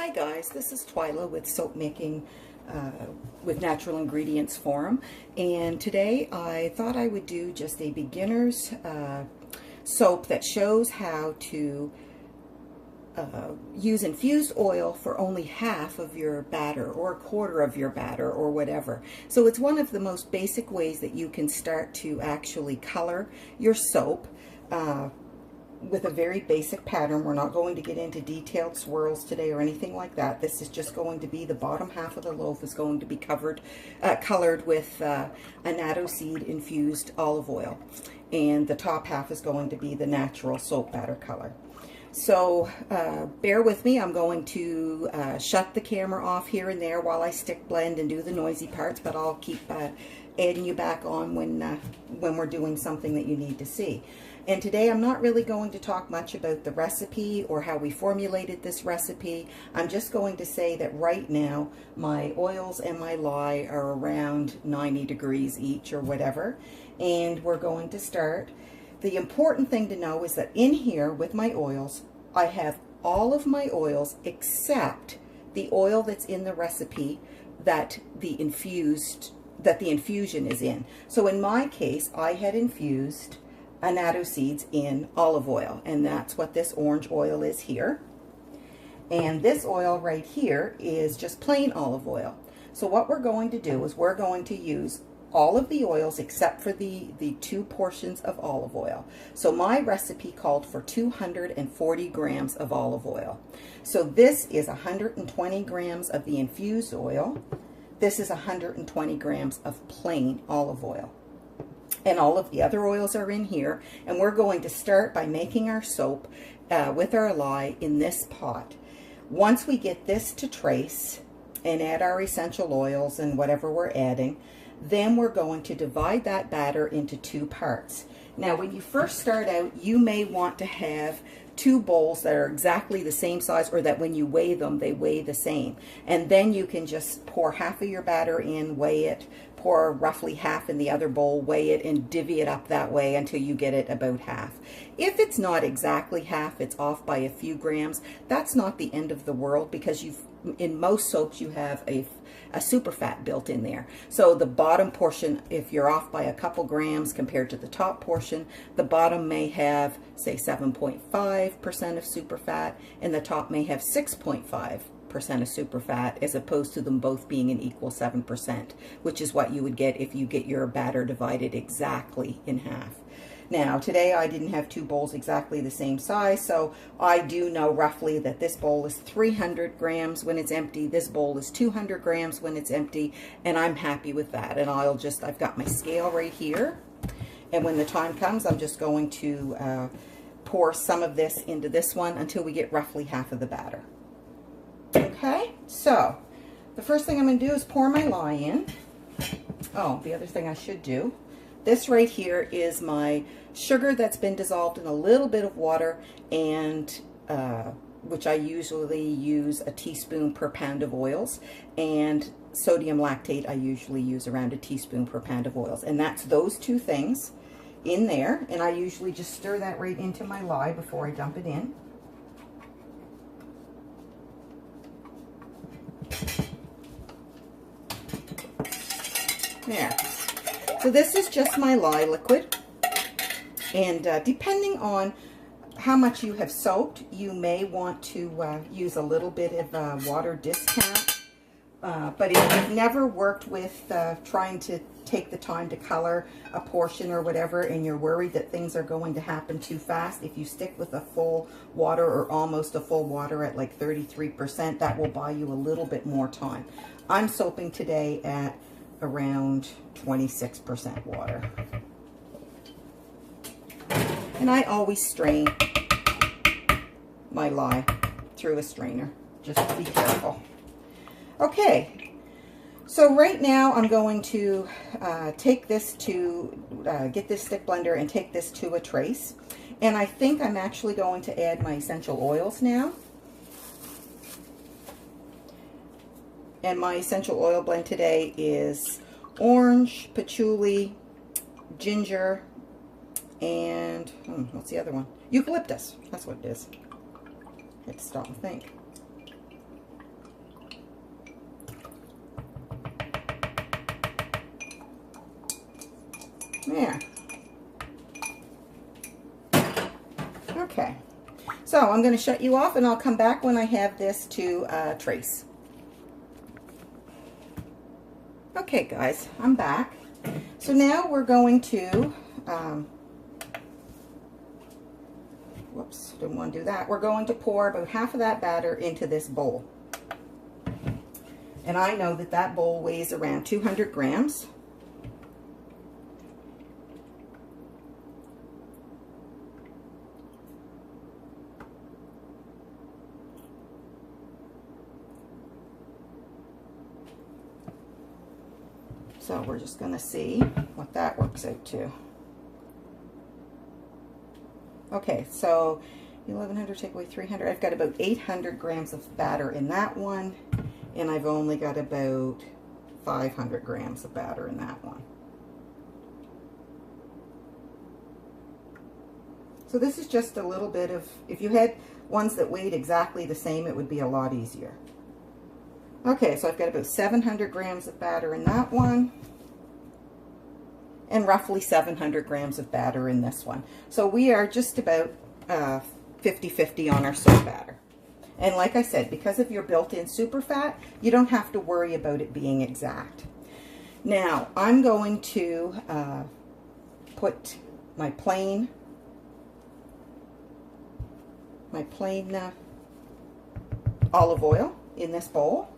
Hi guys, this is Twila with Soap Making with Natural Ingredients Forum, and today I thought I would do just a beginner's soap that shows how to use infused oil for only half of your batter or a quarter of your batter or whatever. So it's one of the most basic ways that you can start to actually color your soap with a very basic pattern. We're not going to get into detailed swirls today or anything like that. This is just going to be the bottom half of the loaf is going to be colored with annatto seed infused olive oil, and the top half is going to be the natural soap batter color. So bear with me. I'm going to shut the camera off here and there while I stick blend and do the noisy parts, but I'll keep adding you back on when we're doing something that you need to see. And today I'm not really going to talk much about the recipe or how we formulated this recipe. I'm just going to say that right now my oils and my lye are around 90 degrees each or whatever, and we're going to start. The important thing to know is that in here with my oils, I have all of my oils except the oil that's in the recipe that the infusion is in. So in my case, I had infused annatto seeds in olive oil, and that's what this orange oil is here. And this oil right here is just plain olive oil. So what we're going to do is we're going to use all of the oils except for the 2 portions of olive oil. So my recipe called for 240 grams of olive oil. So this is 120 grams of the infused oil. This is 120 grams of plain olive oil. And all of the other oils are in here. And we're going to start by making our soap with our lye in this pot. Once we get this to trace and add our essential oils and whatever we're adding, then we're going to divide that batter into 2 parts. Now, when you first start out, you may want to have 2 bowls that are exactly the same size, or that when you weigh them, they weigh the same. And then you can just pour half of your batter in, weigh it, pour roughly half in the other bowl, weigh it, and divvy it up that way until you get it about half. If it's not exactly half, it's off by a few grams, that's not the end of the world, because in most soaps you have a superfat built in there. So the bottom portion, if you're off by a couple grams compared to the top portion, the bottom may have, say, 7.5% of superfat, and the top may have 6.5% of superfat, as opposed to them both being an equal 7%, which is what you would get if you get your batter divided exactly in half. Now, today I didn't have 2 bowls exactly the same size, so I do know roughly that this bowl is 300 grams when it's empty, this bowl is 200 grams when it's empty, and I'm happy with that. And I've got my scale right here, and when the time comes, I'm just going to pour some of this into this one until we get roughly half of the batter. Okay, so the first thing I'm going to do is pour my lye in. Oh, the other thing I should do, this right here is my sugar that's been dissolved in a little bit of water, and which I usually use a teaspoon per pound of oils, and sodium lactate I usually use around a teaspoon per pound of oils, and that's those 2 things in there. And I usually just stir that right into my lye before I dump it in. There. So this is just my lye liquid, and depending on how much you have soaked, you may want to use a little bit of water discount. But if you've never worked with trying to take the time to color a portion or whatever, and you're worried that things are going to happen too fast, if you stick with a full water or almost a full water at like 33%, that will buy you a little bit more time. I'm soaping today at around 26% water. And I always strain my lye through a strainer, just to be careful. Okay, so right now I'm going to take this to, get this stick blender and take this to a trace. And I think I'm actually going to add my essential oils now. And my essential oil blend today is orange, patchouli, ginger, and what's the other one? Eucalyptus. That's what it is. I had to stop and think. There. Okay. So I'm going to shut you off and I'll come back when I have this to trace. Okay guys, I'm back. So now we're going to, whoops, didn't want to do that. We're going to pour about half of that batter into this bowl. And I know that that bowl weighs around 200 grams. So we're just going to see what that works out to. Okay, so 1100 take away 300. I've got about 800 grams of batter in that one, and I've only got about 500 grams of batter in that one. So this is just a little bit of, if you had ones that weighed exactly the same, it would be a lot easier. Okay, so I've got about 700 grams of batter in that one, and roughly 700 grams of batter in this one. So we are just about 50-50 on our soap batter. And like I said, because of your built-in superfat, you don't have to worry about it being exact. Now, I'm going to put my plain olive oil in this bowl.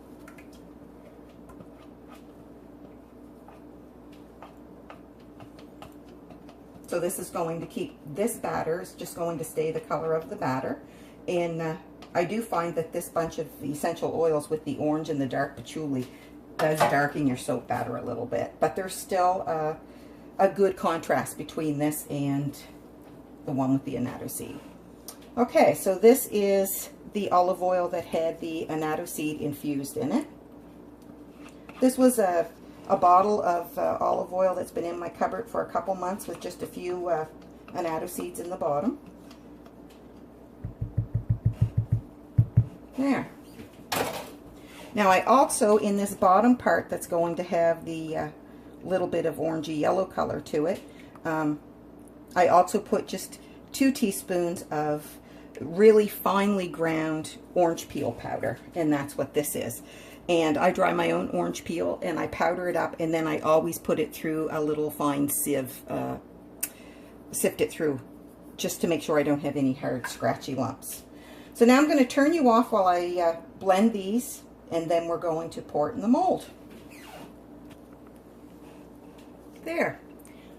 So this is going to keep, this batter is just going to stay the color of the batter. And I do find that this bunch of the essential oils with the orange and the dark patchouli does darken your soap batter a little bit. But there's still a good contrast between this and the one with the annatto seed. Okay, so this is the olive oil that had the annatto seed infused in it. This was a bottle of olive oil that's been in my cupboard for a couple months with just a few annatto seeds in the bottom. There. Now I also, in this bottom part that's going to have the little bit of orangey yellow color to it, I also put just 2 teaspoons of really finely ground orange peel powder, and that's what this is. And I dry my own orange peel and I powder it up, and then I always put it through a little fine sieve, sift it through, just to make sure I don't have any hard scratchy lumps. So now I'm going to turn you off while I blend these, and then we're going to pour it in the mold. There.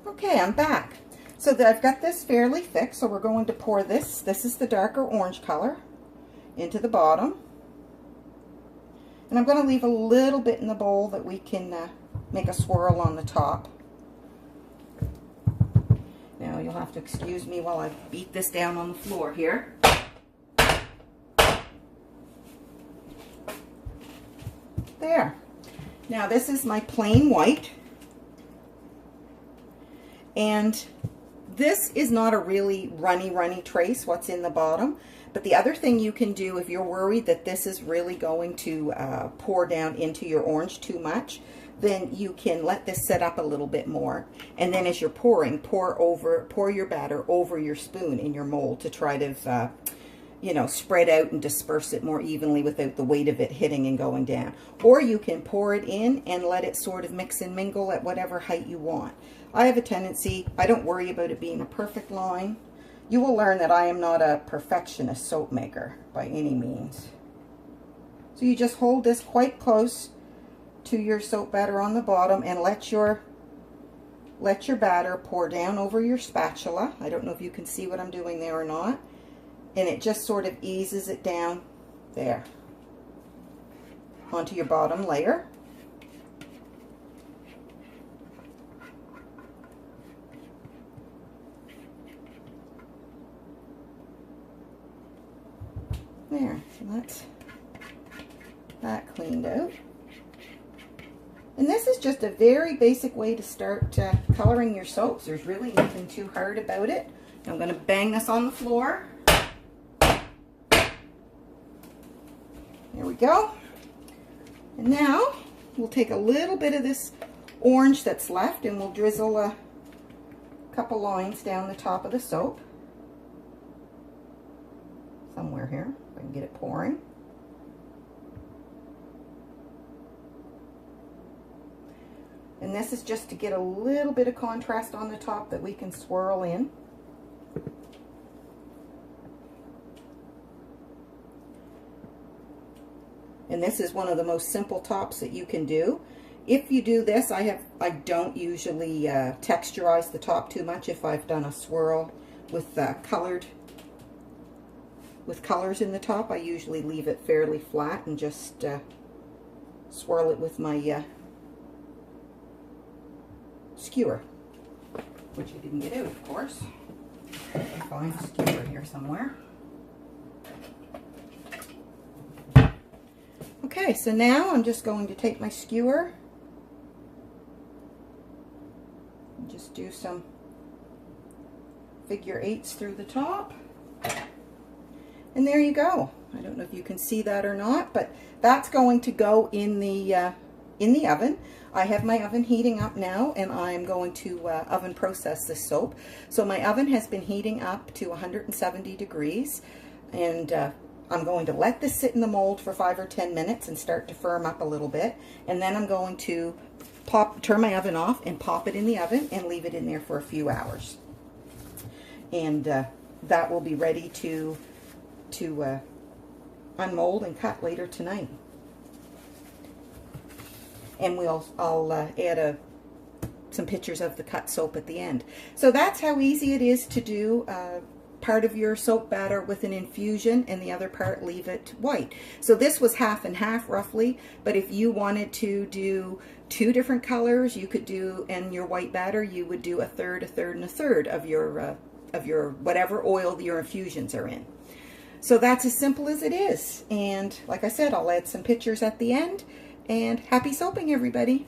Okay, I'm back. So I've got this fairly thick, so we're going to pour this is the darker orange color, into the bottom. And I'm going to leave a little bit in the bowl that we can make a swirl on the top. Now you'll have to excuse me while I beat this down on the floor here. There. Now this is my plain white. And this is not a really runny trace, what's in the bottom. But the other thing you can do if you're worried that this is really going to pour down into your orange too much, then you can let this set up a little bit more. And then as you're pouring, pour your batter over your spoon in your mold to try to, you know, spread out and disperse it more evenly without the weight of it hitting and going down. Or you can pour it in and let it sort of mix and mingle at whatever height you want. I have a tendency, I don't worry about it being a perfect line. You will learn that I am not a perfectionist soap maker by any means. So you just hold this quite close to your soap batter on the bottom and let your batter pour down over your spatula. I don't know if you can see what I'm doing there or not. And it just sort of eases it down there onto your bottom layer. There, so that's that cleaned out. And this is just a very basic way to start coloring your soaps. There's really nothing too hard about it. I'm going to bang this on the floor. There we go. And now we'll take a little bit of this orange that's left and we'll drizzle couple lines down the top of the soap. Somewhere here, if I can get it pouring. And this is just to get a little bit of contrast on the top that we can swirl in. And this is one of the most simple tops that you can do. If you do this, I don't usually texturize the top too much if I've done a swirl with colors in the top. I usually leave it fairly flat and just swirl it with my skewer, which I didn't get out, of course. I'll find a skewer here somewhere. Okay, so now I'm just going to take my skewer and just do some figure eights through the top. And there you go. I don't know if you can see that or not, but that's going to go in the oven. I have my oven heating up now, and I'm going to oven process this soap. So my oven has been heating up to 170 degrees, and I'm going to let this sit in the mold for 5 or 10 minutes and start to firm up a little bit, and then I'm going to turn my oven off and pop it in the oven and leave it in there for a few hours. And that will be ready to unmold and cut later tonight. And I'll add some pictures of the cut soap at the end. So that's how easy it is to do part of your soap batter with an infusion and the other part leave it white. So this was half and half roughly, but if you wanted to do 2 different colors, you could do, in your white batter, you would do a third, and a third of your whatever oil your infusions are in. So that's as simple as it is. And like I said, I'll add some pictures at the end. And happy soaping, everybody.